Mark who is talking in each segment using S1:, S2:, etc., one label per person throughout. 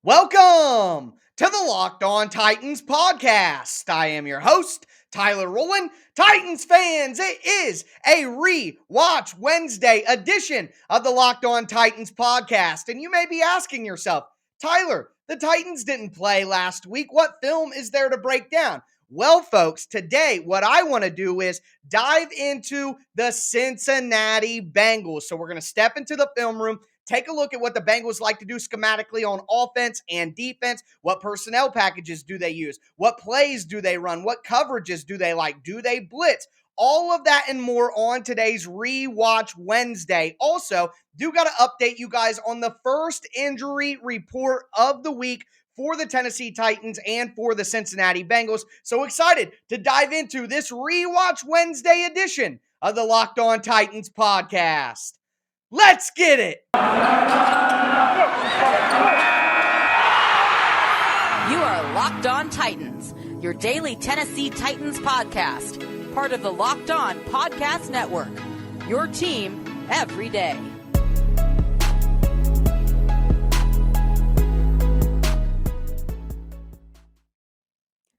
S1: Welcome to the Locked On Titans podcast. I am your host, Tyler Rowland. Titans fans, it is a Rewatch Wednesday edition of the Locked On Titans podcast. And you may be asking yourself, Tyler, the Titans didn't play last week. What film is there to break down? Well, folks, today what I want to do is dive into the Cincinnati Bengals. So we're going to step into the film room. Take a look at what the Bengals like to do schematically on offense and defense. What personnel packages do they use? What plays do they run? What coverages do they like? Do they blitz? All of that and more on today's Rewatch Wednesday. Also, do got to update you guys on the first injury report of the week for the Tennessee Titans and for the Cincinnati Bengals. So excited to dive into this Rewatch Wednesday edition of the Locked On Titans podcast. Let's get it.
S2: You are Locked On Titans, your daily Tennessee Titans podcast, part of the Locked On Podcast Network, your team every day.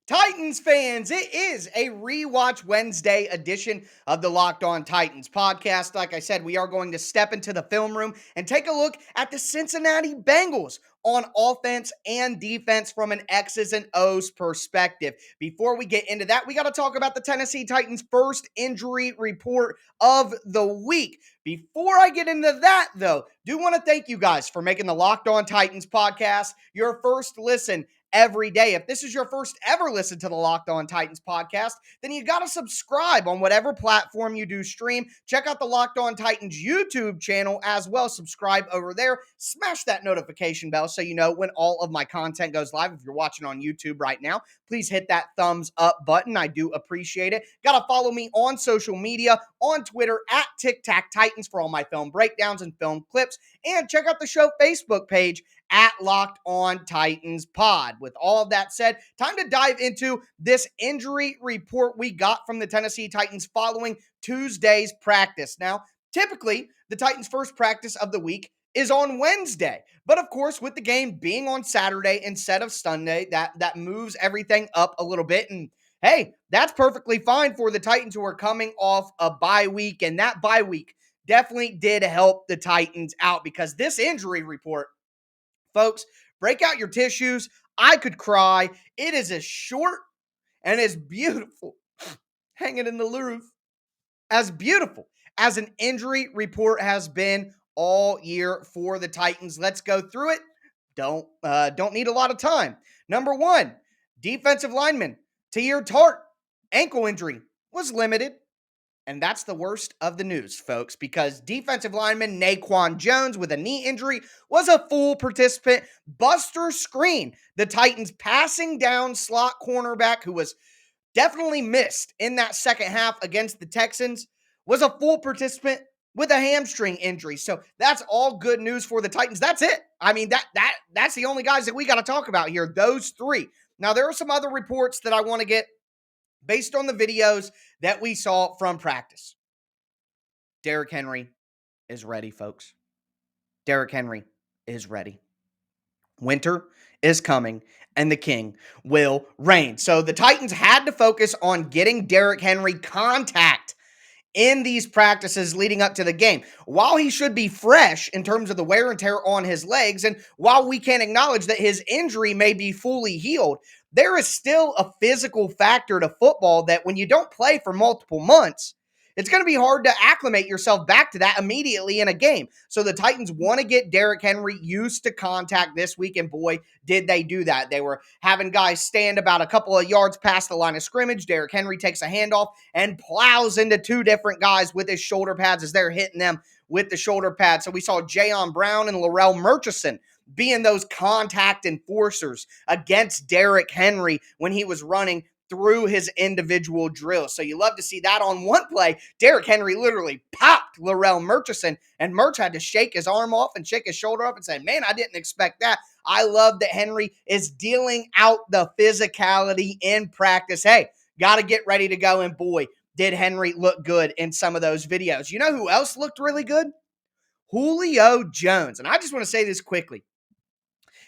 S1: Titans fans, it is a Rewatch Wednesday edition of the Locked On Titans podcast. Like I said, we are going to step into the film room and take a look at the Cincinnati Bengals on offense and defense from an X's and O's perspective. Before we get into that, we got to talk about the Tennessee Titans' first injury report of the week. Before I get into that, though, do want to thank you guys for making the Locked On Titans podcast your first listen every day. If this is your first ever listen to the Locked On Titans podcast, then you got to subscribe on whatever platform you do stream. Check out the Locked On Titans YouTube channel as well. Subscribe over there. Smash that notification bell so you know when all of my content goes live. If you're watching on YouTube right now, please hit that thumbs up button. I do appreciate it. Got to follow me on social media, on Twitter at Tic Tac Titans for all my film breakdowns and film clips. And check out the show Facebook page at Locked On Titans Pod. With all of that said, time to dive into this injury report we got from the Tennessee Titans following Tuesday's practice. Now, typically, the Titans' first practice of the week is on Wednesday. But of course, with the game being on Saturday instead of Sunday, that moves everything up a little bit. And hey, that's perfectly fine for the Titans who are coming off a bye week. And that bye week definitely did help the Titans out because this injury report, folks, break out your tissues. I could cry. It is as short and as beautiful, hanging in the roof, as beautiful as an injury report has been all year for the Titans. Let's go through it. Don't need a lot of time. Number one, defensive lineman Tahir Tart, ankle injury, was limited. And that's the worst of the news, folks, because defensive lineman Naquan Jones with a knee injury was a full participant. Buster Screen, the Titans' passing down slot cornerback who was definitely missed in that second half against the Texans, was a full participant with a hamstring injury. So that's all good news for the Titans. That's it. I mean, that's the only guys that we got to talk about here, those three. Now, there are some other reports that I want to get based on the videos that we saw from practice. Derrick Henry is ready, folks. Derrick Henry is ready. Winter is coming, and the king will reign. So the Titans had to focus on getting Derrick Henry contact in these practices leading up to the game. While he should be fresh in terms of the wear and tear on his legs, and while we can acknowledge that his injury may be fully healed, there is still a physical factor to football that when you don't play for multiple months, it's going to be hard to acclimate yourself back to that immediately in a game. So the Titans want to get Derrick Henry used to contact this week, and boy, did they do that. They were having guys stand about a couple of yards past the line of scrimmage. Derrick Henry takes a handoff and plows into two different guys with his shoulder pads as they're hitting them with the shoulder pads. So we saw Jayon Brown and Laurel Murchison being those contact enforcers against Derrick Henry when he was running through his individual drills. So you love to see that. On one play, Derrick Henry literally popped Laurel Murchison, and Murch had to shake his arm off and shake his shoulder off and say, man, I didn't expect that. I love that Henry is dealing out the physicality in practice. Hey, got to get ready to go, and boy, did Henry look good in some of those videos. You know who else looked really good? Julio Jones. And I just want to say this quickly.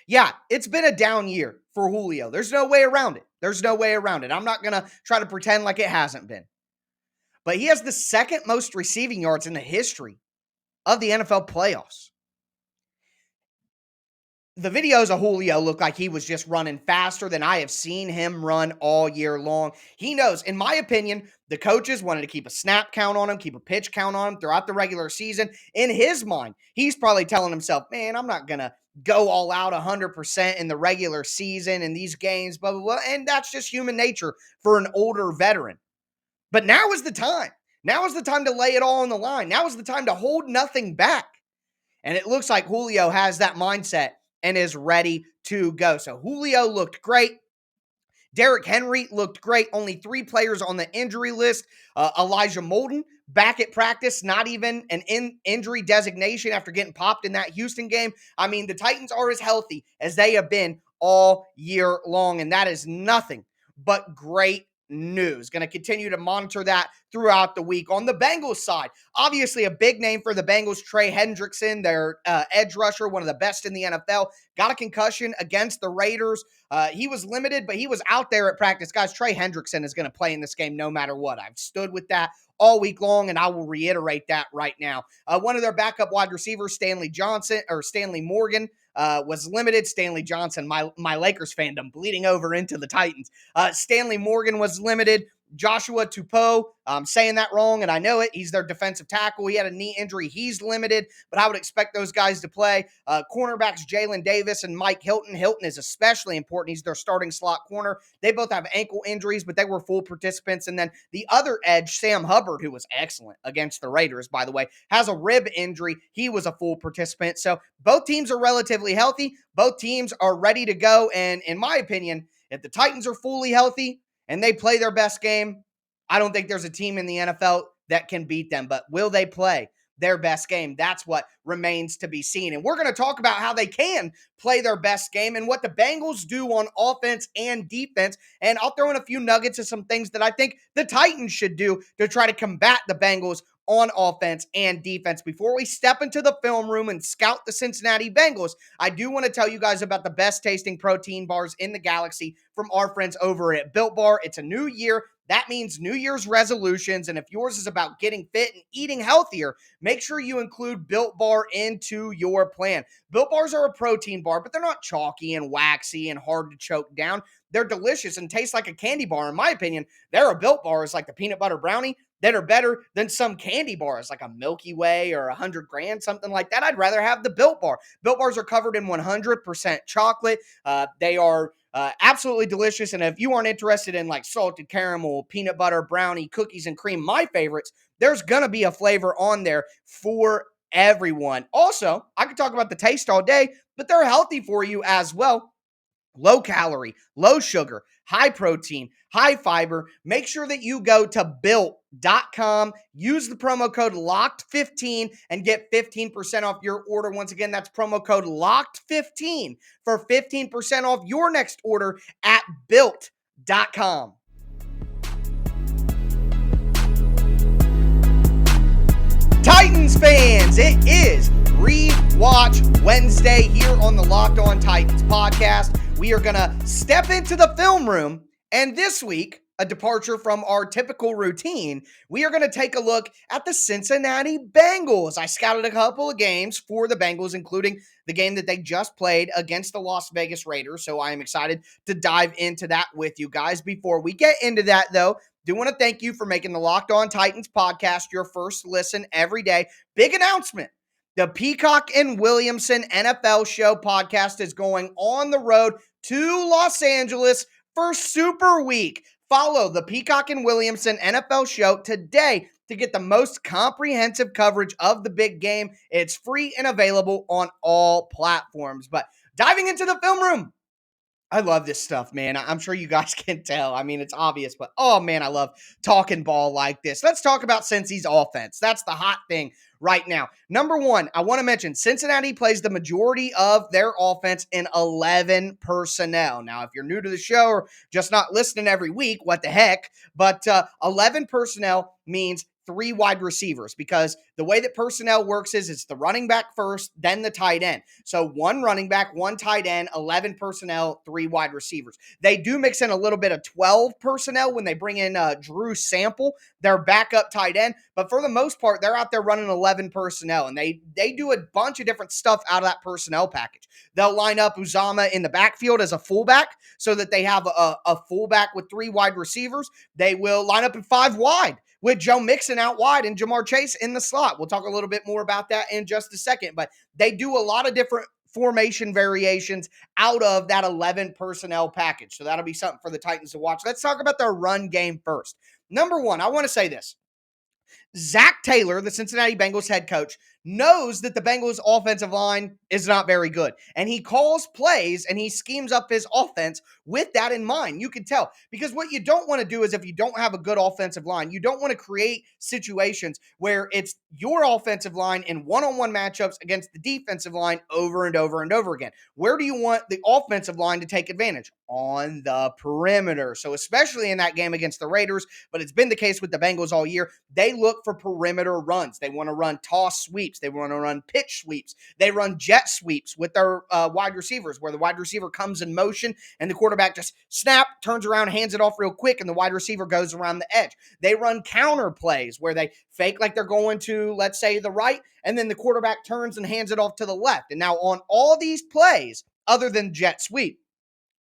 S1: Yeah, it's been a down year for Julio. There's no way around it. There's no way around it. I'm not going to try to pretend like it hasn't been. But he has the second most receiving yards in the history of the NFL playoffs. The videos of Julio look like he was just running faster than I have seen him run all year long. He knows, in my opinion, the coaches wanted to keep a snap count on him, keep a pitch count on him throughout the regular season. In his mind, he's probably telling himself, man, I'm not going to go all out 100% in the regular season in these games, blah, blah, blah. And that's just human nature for an older veteran. But now is the time. Now is the time to lay it all on the line. Now is the time to hold nothing back. And it looks like Julio has that mindset and is ready to go. So Julio looked great. Derrick Henry looked great. Only 3 players on the injury list. Elijah Molden back at practice, not even an injury designation after getting popped in that Houston game. I mean, the Titans are as healthy as they have been all year long, and that is nothing but great news. Going to continue to monitor that throughout the week. On the Bengals side, obviously a big name for the Bengals, Trey Hendrickson, their edge rusher, one of the best in the NFL, got a concussion against the Raiders. He was limited, but he was out there at practice. Guys, Trey Hendrickson is going to play in this game no matter what. I've stood with that all week long, and I will reiterate that right now. One of their backup wide receivers, Stanley Morgan, was limited. Stanley Johnson, my Lakers fandom, bleeding over into the Titans. Stanley Morgan was limited. Joshua Tupou, I'm saying that wrong, and I know it. He's their defensive tackle. He had a knee injury. He's limited, but I would expect those guys to play. Cornerbacks Jalen Davis and Mike Hilton. Hilton is especially important. He's their starting slot corner. They both have ankle injuries, but they were full participants. And then the other edge, Sam Hubbard, who was excellent against the Raiders, by the way, has a rib injury. He was a full participant. So both teams are relatively healthy. Both teams are ready to go. And in my opinion, if the Titans are fully healthy and they play their best game, I don't think there's a team in the NFL that can beat them. But will they play their best game? That's what remains to be seen. And we're going to talk about how they can play their best game and what the Bengals do on offense and defense. And I'll throw in a few nuggets of some things that I think the Titans should do to try to combat the Bengals on offense and defense. Before we step into the film room and scout the Cincinnati Bengals, I do want to tell you guys about the best tasting protein bars in the galaxy from our friends over at Built Bar. It's a new year. That means New Year's resolutions. And if yours is about getting fit and eating healthier, make sure you include Built Bar into your plan. Built Bars are a protein bar, but they're not chalky and waxy and hard to choke down. They're delicious and taste like a candy bar. In my opinion, they're a Built Bars like the peanut butter brownie that are better than some candy bars like a Milky Way or 100 grand, something like that. I'd rather have the Built Bar. Built Bars are covered in 100% chocolate. They are absolutely delicious. And if you aren't interested in like salted caramel, peanut butter, brownie, cookies, and cream, my favorites, there's going to be a flavor on there for everyone. Also, I could talk about the taste all day, but they're healthy for you as well. Low calorie, low sugar, high protein, high fiber. Make sure that you go to built.com, use the promo code LOCKED15 and get 15% off your order. Once again, that's promo code LOCKED15 for 15% off your next order at built.com. Titans fans, it is Rewatch Wednesday here on the Locked On Titans podcast. We are going to step into the film room, and this week, a departure from our typical routine, we are going to take a look at the Cincinnati Bengals. I scouted a couple of games for the Bengals, including the game that they just played against the Las Vegas Raiders, so I am excited to dive into that with you guys. Before we get into that, though, do want to thank you for making the Locked On Titans podcast your first listen every day. Big announcement. The Peacock and Williamson NFL Show podcast is going on the road to Los Angeles for Super Week. Follow the Peacock and Williamson NFL Show today to get the most comprehensive coverage of the big game. It's free and available on all platforms. But diving into the film room, I love this stuff, man. I'm sure you guys can tell. I mean, it's obvious, but oh man, I love talking ball like this. Let's talk about Cincy's offense. That's the hot thing right now. Number one, I want to mention Cincinnati plays the majority of their offense in 11 personnel. Now, if you're new to the show or just not listening every week, what the heck? But 11 personnel means 3 wide receivers, because the way that personnel works is it's the running back first, then the tight end. So 1 running back, 1 tight end, 11 personnel, 3 wide receivers. They do mix in a little bit of 12 personnel when they bring in Drew Sample, their backup tight end. But for the most part, they're out there running 11 personnel, and they do a bunch of different stuff out of that personnel package. They'll line up Uzama in the backfield as a fullback so that they have a fullback with 3 wide receivers. They will line up in 5 wide with Joe Mixon out wide and Jamar Chase in the slot. We'll talk a little bit more about that in just a second, but they do a lot of different formation variations out of that 11 personnel package. So that'll be something for the Titans to watch. Let's talk about their run game first. Number one, I want to say this. Zach Taylor, the Cincinnati Bengals head coach, knows that the Bengals offensive line is not very good. And he calls plays and he schemes up his offense with that in mind. You can tell, because what you don't want to do is, if you don't have a good offensive line, you don't want to create situations where it's your offensive line in one-on-one matchups against the defensive line over and over and over again. Where do you want the offensive line to take advantage? On the perimeter. So especially in that game against the Raiders, but it's been the case with the Bengals all year, they look for perimeter runs. They want to run toss sweeps. They want to run pitch sweeps. They run jet sweeps with their wide receivers, where the wide receiver comes in motion and the quarterback just turns around, hands it off real quick, and the wide receiver goes around the edge. They run counter plays where they fake like they're going to, let's say, the right, and then the quarterback turns and hands it off to the left. And now on all these plays, other than jet sweep,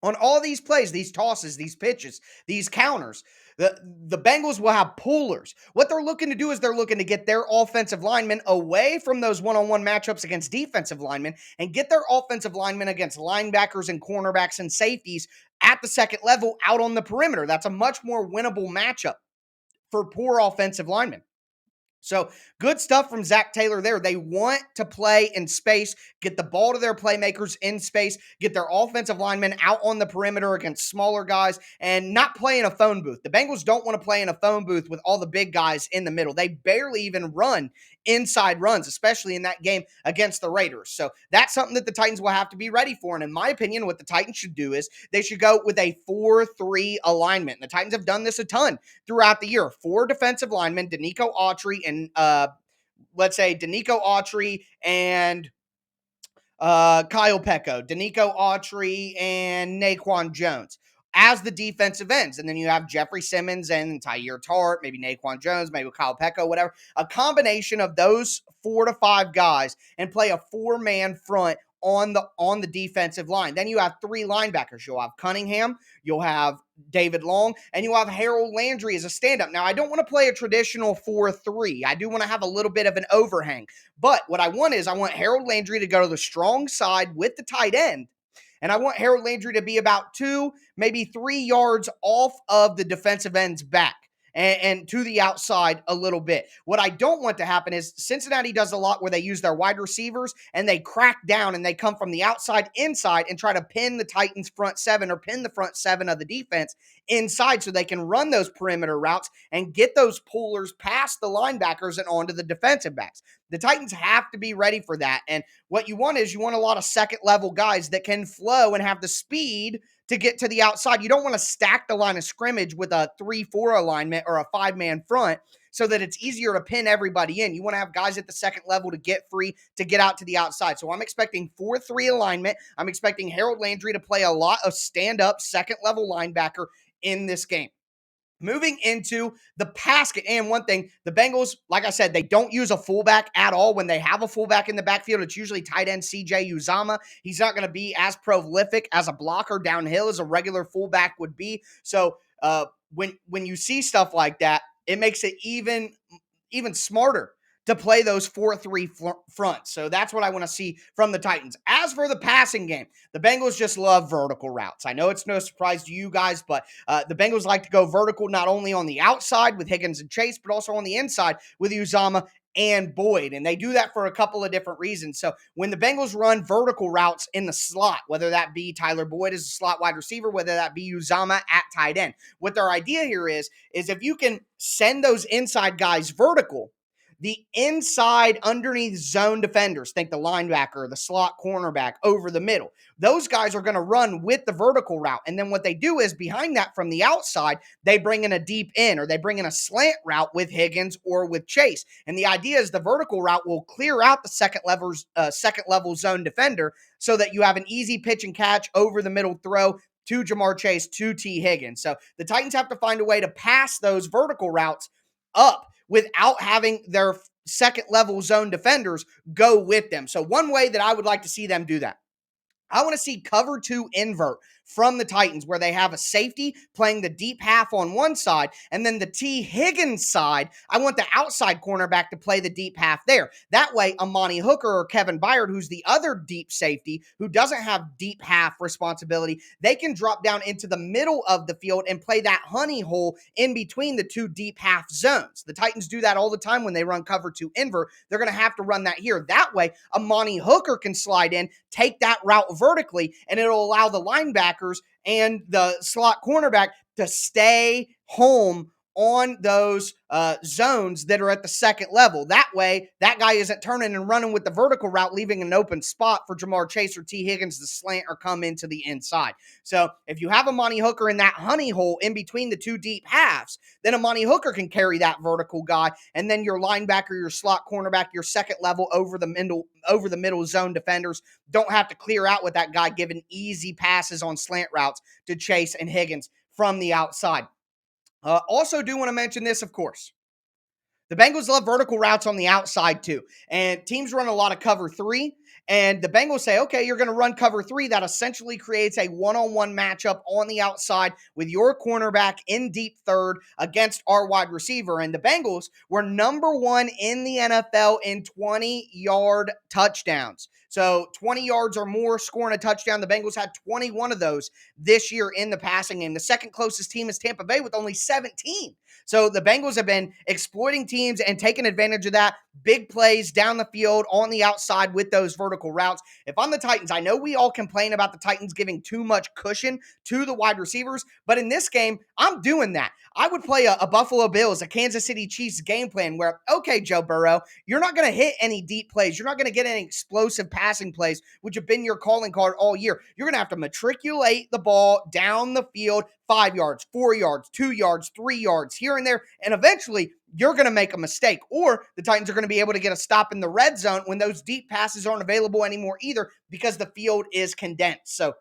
S1: on all these plays, these tosses, these pitches, these counters, the Bengals will have pullers. What they're looking to do is they're looking to get their offensive linemen away from those one-on-one matchups against defensive linemen and get their offensive linemen against linebackers and cornerbacks and safeties at the second level out on the perimeter. That's a much more winnable matchup for poor offensive linemen. So good stuff from Zach Taylor there. They want to play in space, get the ball to their playmakers in space, get their offensive linemen out on the perimeter against smaller guys, and not play in a phone booth. The Bengals don't want to play in a phone booth with all the big guys in the middle. They barely even run inside runs, especially in that game against the Raiders. So that's something that the Titans will have to be ready for. And in my opinion, what the Titans should do is they should go with a 4-3 alignment. And the Titans have done this a ton throughout the year. 4 defensive linemen, Danico Autry and let's say Danico Autry and Kyle Pecco, Danico Autry and Naquan Jones as the defensive ends. And then you have Jeffrey Simmons and Tyir Tart, maybe Naquan Jones, maybe Kyle Pecco, whatever. A combination of those 4 to 5 guys, and play a 4-man front on the defensive line. Then you have 3 linebackers. You'll have Cunningham, you'll have David Long, and you'll have Harold Landry as a stand-up. Now, I don't want to play a traditional 4-3. I do want to have a little bit of an overhang. But what I want Harold Landry to go to the strong side with the tight end, and I want Harold Landry to be about 2, maybe 3 yards off of the defensive end's back. And to the outside a little bit. What I don't want to happen is Cincinnati does a lot where they use their wide receivers and they crack down and they come from the outside inside and try to pin the Titans front 7 or pin the front 7 of the defense inside so they can run those perimeter routes and get those pullers past the linebackers and onto the defensive backs. The Titans have to be ready for that. And what you want is you want a lot of second level guys that can flow and have the speed to get to the outside. You don't want to stack the line of scrimmage with a 3-4 alignment or a 5-man front so that it's easier to pin everybody in. You want to have guys at the second level to get free, to get out to the outside. So I'm expecting 4-3 alignment. I'm expecting Harold Landry to play a lot of stand-up second-level linebacker in this game. Moving into the pass game, and one thing, the Bengals, like I said, they don't use a fullback at all. When they have a fullback in the backfield, it's usually tight end CJ Uzama. He's not going to be as prolific as a blocker downhill as a regular fullback would be. So when you see stuff like that, it makes it even smarter to play those 4-3 fronts. So that's what I want to see from the Titans. As for the passing game, the Bengals just love vertical routes. I know it's no surprise to you guys, but the Bengals like to go vertical not only on the outside with Higgins and Chase, but also on the inside with Uzama and Boyd. And they do that for a couple of different reasons. So when the Bengals run vertical routes in the slot, whether that be Tyler Boyd as a slot wide receiver, whether that be Uzama at tight end, what their idea here is if you can send those inside guys vertical, the inside underneath zone defenders, think the linebacker, the slot cornerback over the middle, those guys are going to run with the vertical route. And then what they do is behind that from the outside, they bring in a deep in or they bring in a slant route with Higgins or with Chase. And the idea is the vertical route will clear out the second level zone defender so that you have an easy pitch and catch over the middle throw to Jamar Chase, to T. Higgins. So the Titans have to find a way to pass those vertical routes up without having their second level zone defenders go with them. So one way that I would like to see them do that, I want to see cover 2 invert from the Titans where they have a safety playing the deep half on one side, and then the T. Higgins side, I want the outside cornerback to play the deep half there. That way, Amani Hooker or Kevin Byard, who's the other deep safety who doesn't have deep half responsibility, they can drop down into the middle of the field and play that honey hole in between the 2 deep half zones. The Titans do that all the time when they run cover 2 invert. They're going to have to run that here. That way, Amani Hooker can slide in, take that route vertically, and it'll allow the linebackers and the slot cornerback to stay home on those zones that are at the second level. That way, that guy isn't turning and running with the vertical route, leaving an open spot for Jamar Chase or T. Higgins to slant or come into the inside. So if you have Amani Hooker in that honey hole in between the 2 deep halves, then Amani Hooker can carry that vertical guy, and then your linebacker, your slot cornerback, your second level over the middle zone defenders don't have to clear out with that guy giving easy passes on slant routes to Chase and Higgins from the outside. Also do want to mention this, of course. The Bengals love vertical routes on the outside too. And teams run a lot of cover 3. And the Bengals say, okay, you're going to run cover 3. That essentially creates a one-on-one matchup on the outside with your cornerback in deep third against our wide receiver. And the Bengals were number 1 in the NFL in 20-yard touchdowns. So 20 yards or more scoring a touchdown. The Bengals had 21 of those this year in the passing game. The second closest team is Tampa Bay with only 17. So the Bengals have been exploiting teams and taking advantage of that. Big plays down the field on the outside with those vertical routes. If I'm the Titans, I know we all complain about the Titans giving too much cushion to the wide receivers, but in this game, I'm doing that. I would play a Buffalo Bills, a Kansas City Chiefs game plan where, okay, Joe Burrow, you're not going to hit any deep plays. You're not going to get any explosive passing plays, which have been your calling card all year. You're going to have to matriculate the ball down the field 5 yards, 4 yards, 2 yards, 3 yards here and there, and eventually you're going to make a mistake, or the Titans are going to be able to get a stop in the red zone when those deep passes aren't available anymore either because the field is condensed. So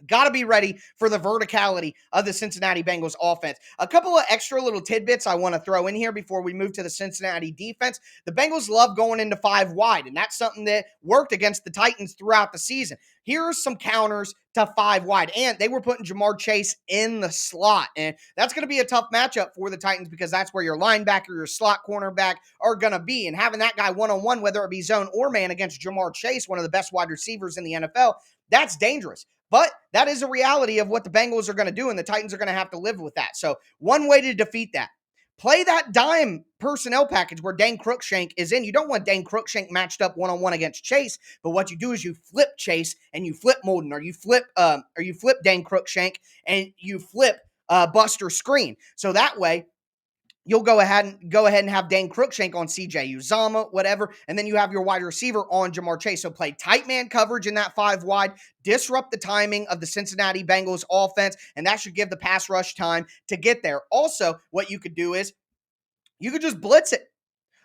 S1: got to be ready for the verticality of the Cincinnati Bengals offense. A couple of extra little tidbits I want to throw in here before we move to the Cincinnati defense. The Bengals love going into 5 wide, and that's something that worked against the Titans throughout the season. Here are some counters to 5 wide, and they were putting Jamar Chase in the slot, and that's going to be a tough matchup for the Titans because that's where your linebacker, your slot cornerback are going to be, and having that guy one-on-one, whether it be zone or man against Jamar Chase, one of the best wide receivers in the NFL, that's dangerous. But that is a reality of what the Bengals are going to do, and the Titans are going to have to live with that. So one way to defeat that, play that dime personnel package where Dane Cruikshank is in. You don't want Dane Cruikshank matched up one-on-one against Chase, but what you do is you flip Chase and you flip Molden, or you flip Dane Cruikshank and you flip Buster Screen. So that way, you'll go ahead and have Dane Cruikshank on CJ Uzama, whatever, and then you have your wide receiver on Jamar Chase. So play tight man coverage in that 5 wide, disrupt the timing of the Cincinnati Bengals offense, and that should give the pass rush time to get there. Also, what you could do is you could just blitz it.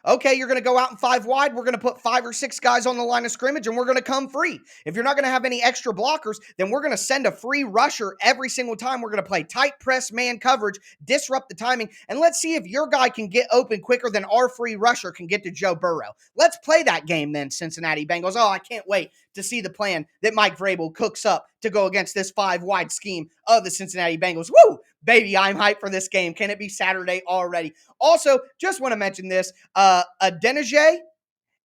S1: Okay, you're going to go out in 5 wide. We're going to put 5 or 6 guys on the line of scrimmage, and we're going to come free. If you're not going to have any extra blockers, then we're going to send a free rusher every single time. We're going to play tight press man coverage, disrupt the timing, and let's see if your guy can get open quicker than our free rusher can get to Joe Burrow. Let's play that game then, Cincinnati Bengals. Oh, I can't wait to see the plan that Mike Vrabel cooks up to go against this 5 wide scheme of the Cincinnati Bengals. Woo! Baby, I'm hyped for this game. Can it be Saturday already? Also, just want to mention this, Adeniji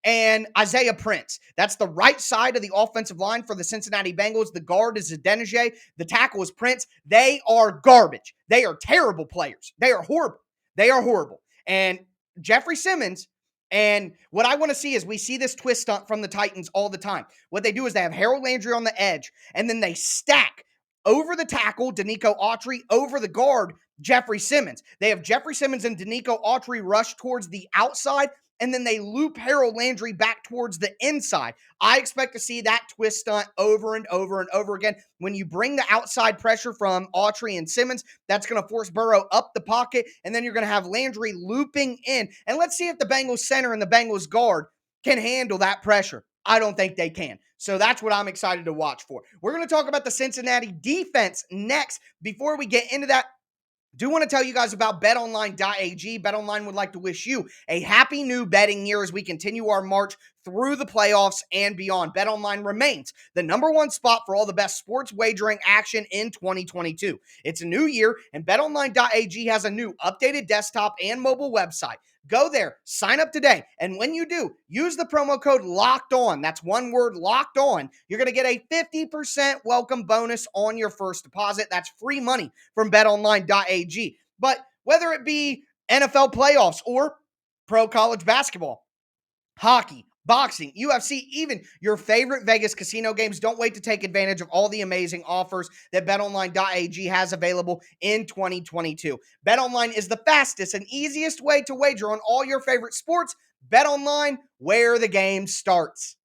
S1: and Isaiah Prince. That's the right side of the offensive line for the Cincinnati Bengals. The guard is Adeniji. The tackle is Prince. They are garbage. They are terrible players. They are horrible. They are horrible. And Jeffrey Simmons, and what I want to see is we see this twist stunt from the Titans all the time. What they do is they have Harold Landry on the edge, and then they stack over the tackle, Danico Autry, over the guard, Jeffrey Simmons. They have Jeffrey Simmons and Danico Autry rush towards the outside, and then they loop Harold Landry back towards the inside. I expect to see that twist stunt over and over and over again. When you bring the outside pressure from Autry and Simmons, that's going to force Burrow up the pocket, and then you're going to have Landry looping in. And let's see if the Bengals center and the Bengals guard can handle that pressure. I don't think they can. So that's what I'm excited to watch for. We're going to talk about the Cincinnati defense next. Before we get into that, do want to tell you guys about betonline.ag. BetOnline would like to wish you a happy new betting year as we continue our march through the playoffs and beyond. BetOnline remains the number one spot for all the best sports wagering action in 2022. It's a new year, and betonline.ag has a new updated desktop and mobile website. Go there, sign up today, and when you do, use the promo code Locked On. That's one word, Locked On. You're going to get a 50% welcome bonus on your first deposit. That's free money from betonline.ag. But whether it be NFL playoffs or pro college basketball, hockey, boxing, UFC, even your favorite Vegas casino games, don't wait to take advantage of all the amazing offers that betonline.ag has available in 2022. BetOnline is the fastest and easiest way to wager on all your favorite sports. BetOnline, where the game starts.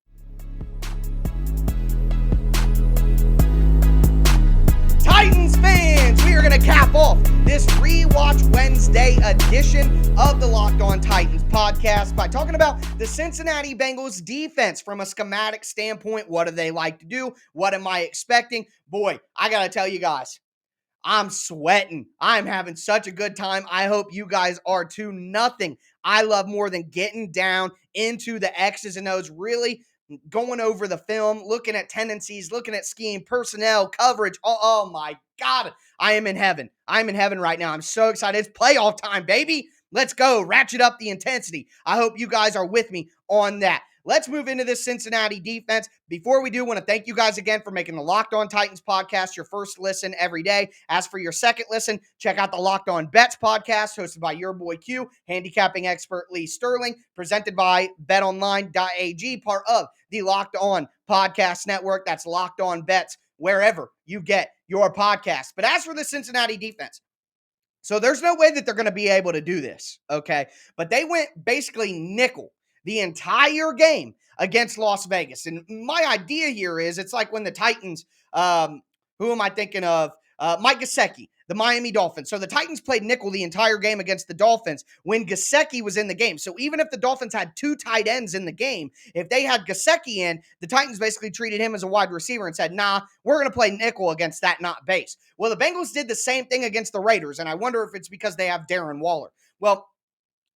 S1: Titans fans, we are going to cap off this Rewatch Wednesday edition of the Locked On Titans podcast by talking about the Cincinnati Bengals defense from a schematic standpoint. What do they like to do? What am I expecting? Boy, I got to tell you guys, I'm sweating. I'm having such a good time. I hope you guys are too. Nothing I love more than getting down into the X's and O's, really going over the film, looking at tendencies, looking at scheme, personnel, coverage. Oh my God, I am in heaven. I'm in heaven right now. I'm so excited. It's playoff time, baby. Let's go. Ratchet up the intensity. I hope you guys are with me on that. Let's move into this Cincinnati defense. Before we do, I want to thank you guys again for making the Locked On Titans podcast your first listen every day. As for your second listen, check out the Locked On Bets podcast hosted by your boy Q, handicapping expert Lee Sterling, presented by betonline.ag, part of the Locked On Podcast Network. That's Locked On Bets, wherever you get your podcast. But as for the Cincinnati defense, so there's no way that they're going to be able to do this, okay? But they went basically nickel the entire game against Las Vegas. And my idea here is it's like when the Titans, who am I thinking of? Mike Gesicki, the Miami Dolphins. So the Titans played nickel the entire game against the Dolphins when Gesicki was in the game. So even if the Dolphins had two tight ends in the game, if they had Gesicki in, the Titans basically treated him as a wide receiver and said, nah, we're going to play nickel against that, not base. Well, the Bengals did the same thing against the Raiders, and I wonder if it's because they have Darren Waller. Well,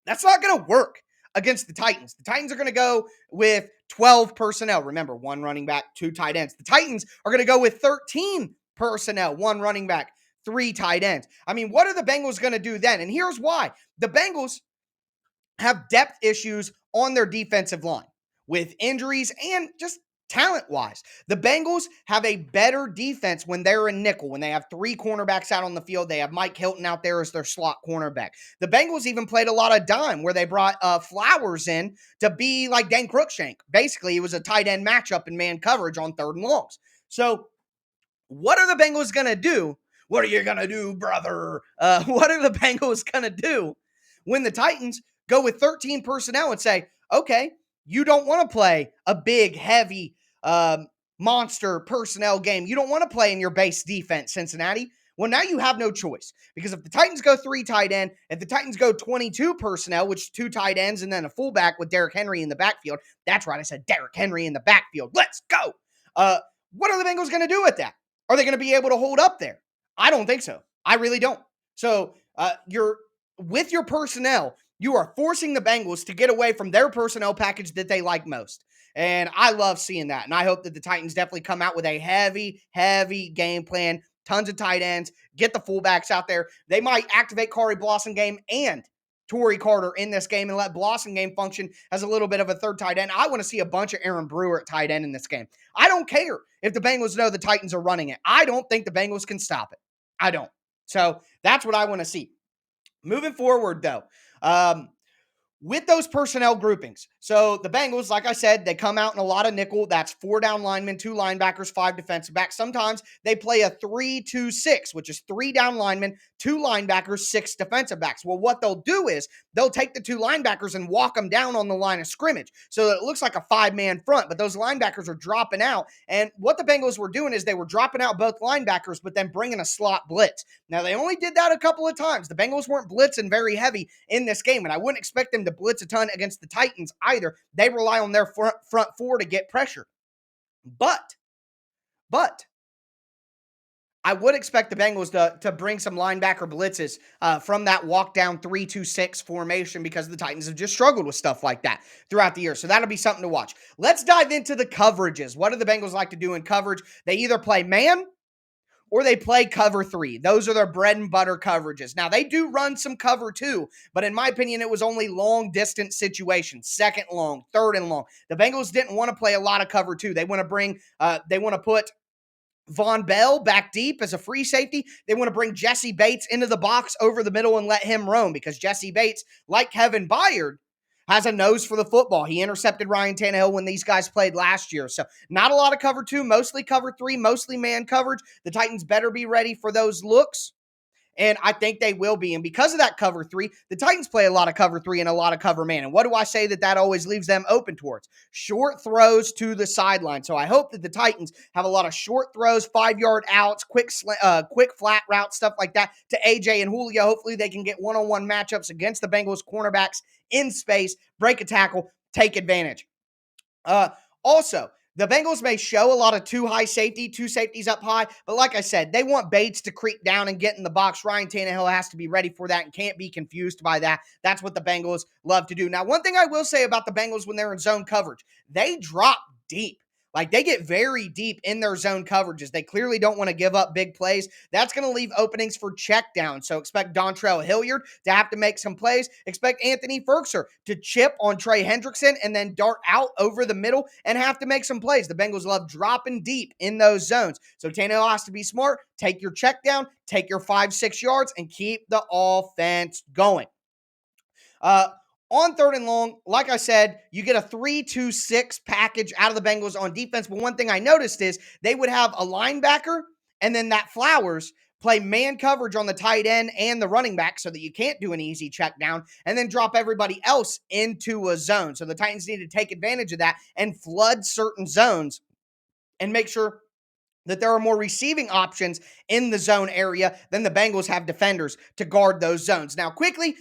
S1: that's not going to work against the Titans. The Titans are going to go with 12 personnel. Remember, one running back, two tight ends. The Titans are going to go with 13 personnel, one running back, three tight ends. I mean, what are the Bengals going to do then? And here's why. The Bengals have depth issues on their defensive line with injuries and just talent-wise. The Bengals have a better defense when they're in nickel, when they have three cornerbacks out on the field. They have Mike Hilton out there as their slot cornerback. The Bengals even played a lot of dime where they brought Flowers in to be like Dan Cruikshank. Basically, it was a tight end matchup in man coverage on third and longs. So what are the Bengals going to do? What are you going to do, brother? What are the Bengals going to do when the Titans go with 13 personnel and say, okay, you don't want to play a big, heavy, monster personnel game. You don't want to play in your base defense, Cincinnati. Well, now you have no choice because if the Titans go three tight end, if the Titans go 22 personnel, which is two tight ends and then a fullback with Derrick Henry in the backfield. That's right. I said Derrick Henry in the backfield. Let's go. What are the Bengals going to do with that? Are they going to be able to hold up there? I don't think so. I really don't. So you're with your personnel, you are forcing the Bengals to get away from their personnel package that they like most. And I love seeing that. And I hope that the Titans definitely come out with a heavy, heavy game plan. Tons of tight ends. Get the fullbacks out there. They might activate Corey Blossomgame and Torrey Carter in this game and let Blossomgame function as a little bit of a third tight end. I want to see a bunch of Aaron Brewer at tight end in this game. I don't care if the Bengals know the Titans are running it. I don't think the Bengals can stop it. I don't. So that's what I want to see. Moving forward, though, with those personnel groupings. So the Bengals, like I said, they come out in a lot of nickel. That's 4 down linemen, 2 linebackers, 5 defensive backs. Sometimes they play a 3-2-6, which is 3 down linemen, 2 linebackers, 6 defensive backs. Well, what they'll do is they'll take the 2 linebackers and walk them down on the line of scrimmage so that it looks like a 5-man front, but those linebackers are dropping out. And what the Bengals were doing is they were dropping out both linebackers, but then bringing a slot blitz. Now, they only did that a couple of times. The Bengals weren't blitzing very heavy in this game, and I wouldn't expect them to blitz a ton against the Titans either. They rely on their front four to get pressure. But I would expect the Bengals to bring some linebacker blitzes from that walk down 3-2-6 formation because the Titans have just struggled with stuff like that throughout the year. So that'll be something to watch. Let's dive into the coverages. What do the Bengals like to do in coverage? They either play man or they play cover 3. Those are their bread and butter coverages. Now, they do run some cover 2, but in my opinion, it was only long distance situations, second and long, third and long. The Bengals didn't want to play a lot of cover 2. They want to put Von Bell back deep as a free safety. They want to bring Jesse Bates into the box over the middle and let him roam because Jesse Bates, like Kevin Byard, has a nose for the football. He intercepted Ryan Tannehill when these guys played last year. So not a lot of cover 2, mostly cover 3, mostly man coverage. The Titans better be ready for those looks. And I think they will be. And because of that cover 3, the Titans play a lot of cover 3 and a lot of cover man. And what do I say that always leaves them open towards? Short throws to the sideline. So I hope that the Titans have a lot of short throws, 5-yard outs, quick flat routes, stuff like that to AJ and Julio. Hopefully they can get one-on-one matchups against the Bengals cornerbacks in space, break a tackle, take advantage. Also, the Bengals may show a lot of 2 safeties up high, but like I said, they want Bates to creep down and get in the box. Ryan Tannehill has to be ready for that and can't be confused by that. That's what the Bengals love to do. Now, one thing I will say about the Bengals when they're in zone coverage, they drop deep. Like, they get very deep in their zone coverages. They clearly don't want to give up big plays. That's going to leave openings for check down. So expect Dontrell Hilliard to have to make some plays. Expect Anthony Ferkser to chip on Trey Hendrickson and then dart out over the middle and have to make some plays. The Bengals love dropping deep in those zones. So Tannehill has to be smart. Take your check down, take your 5-6 yards, and keep the offense going. On third and long, like I said, you get a 3-2-6 package out of the Bengals on defense. But one thing I noticed is they would have a linebacker and then that Flowers play man coverage on the tight end and the running back so that you can't do an easy check down and then drop everybody else into a zone. So the Titans need to take advantage of that and flood certain zones and make sure that there are more receiving options in the zone area than the Bengals have defenders to guard those zones. Now, quickly,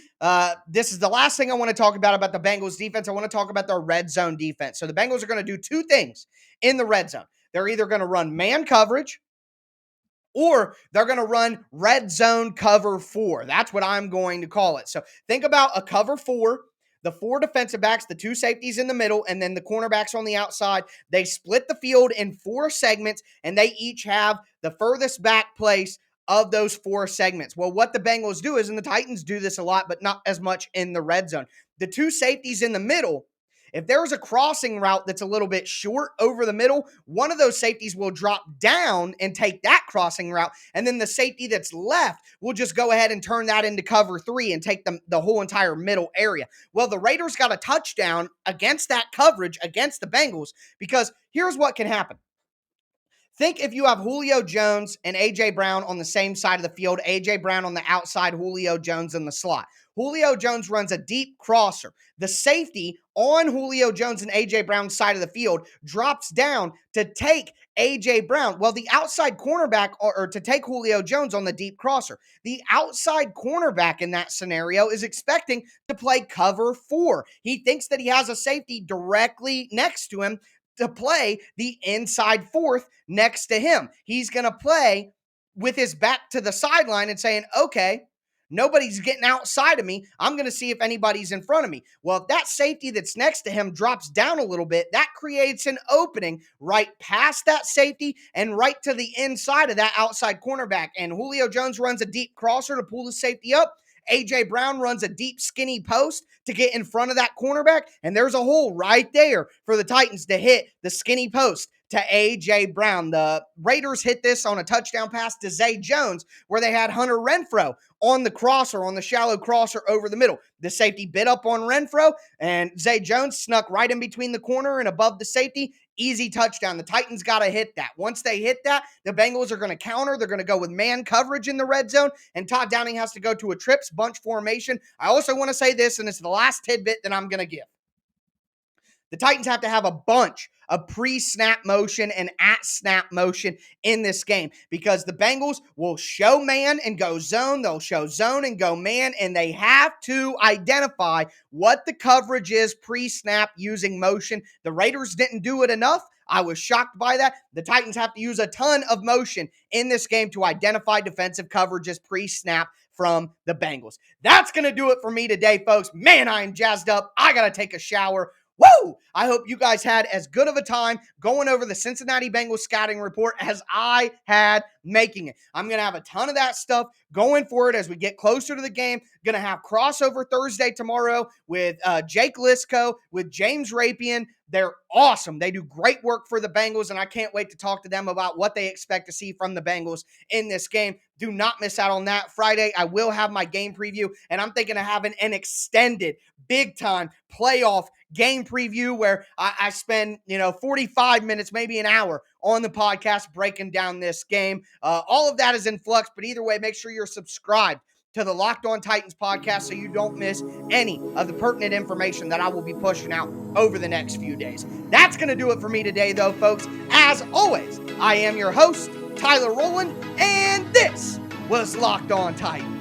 S1: this is the last thing I want to talk about the Bengals defense. I want to talk about their red zone defense. So the Bengals are going to do 2 things in the red zone. They're either going to run man coverage or they're going to run red zone cover 4. That's what I'm going to call it. So think about a cover 4. The 4 defensive backs, the 2 safeties in the middle, and then the cornerbacks on the outside. They split the field in 4 segments, and they each have the furthest back place of those 4 segments. Well, what the Bengals do is, and the Titans do this a lot, but not as much in the red zone. The 2 safeties in the middle, if there's a crossing route that's a little bit short over the middle, one of those safeties will drop down and take that crossing route. And then the safety that's left will just go ahead and turn that into cover 3 and take the whole entire middle area. Well, the Raiders got a touchdown against that coverage against the Bengals because here's what can happen. Think if you have Julio Jones and A.J. Brown on the same side of the field, A.J. Brown on the outside, Julio Jones in the slot. Julio Jones runs a deep crosser. The safety on Julio Jones and A.J. Brown's side of the field drops down to take A.J. Brown. Well, the outside cornerback, or to take Julio Jones on the deep crosser. The outside cornerback in that scenario is expecting to play cover 4. He thinks that he has a safety directly next to him to play the inside 4th next to him. He's going to play with his back to the sideline and saying, okay, nobody's getting outside of me. I'm going to see if anybody's in front of me. Well, if that safety that's next to him drops down a little bit, that creates an opening right past that safety and right to the inside of that outside cornerback. And Julio Jones runs a deep crosser to pull the safety up. A.J. Brown runs a deep, skinny post to get in front of that cornerback, and there's a hole right there for the Titans to hit the skinny post to A.J. Brown. The Raiders hit this on a touchdown pass to Zay Jones, where they had Hunter Renfrow on the crosser, on the shallow crosser over the middle. The safety bit up on Renfrow, and Zay Jones snuck right in between the corner and above the safety. Easy touchdown. The Titans got to hit that. Once they hit that, the Bengals are going to counter. They're going to go with man coverage in the red zone, and Todd Downing has to go to a trips bunch formation. I also want to say this, and it's the last tidbit that I'm going to give. The Titans have to have a bunch of pre-snap motion and at-snap motion in this game because the Bengals will show man and go zone. They'll show zone and go man, and they have to identify what the coverage is pre-snap using motion. The Raiders didn't do it enough. I was shocked by that. The Titans have to use a ton of motion in this game to identify defensive coverages pre-snap from the Bengals. That's going to do it for me today, folks. Man, I am jazzed up. I got to take a shower. Woo! I hope you guys had as good of a time going over the Cincinnati Bengals scouting report as I had making it. I'm going to have a ton of that stuff going forward as we get closer to the game. Going to have crossover Thursday tomorrow with Jake Lisco, with James Rapian. They're awesome. They do great work for the Bengals, and I can't wait to talk to them about what they expect to see from the Bengals in this game. Do not miss out on that. Friday, I will have my game preview, and I'm thinking of having an extended, big-time playoff game preview where I spend, 45 minutes, maybe an hour on the podcast breaking down this game. All of that is in flux, but either way, make sure you're subscribed to the Locked On Titans podcast so you don't miss any of the pertinent information that I will be pushing out over the next few days. That's going to do it for me today, though, folks. As always, I am your host, Tyler Rowland, and this was Locked On Titans.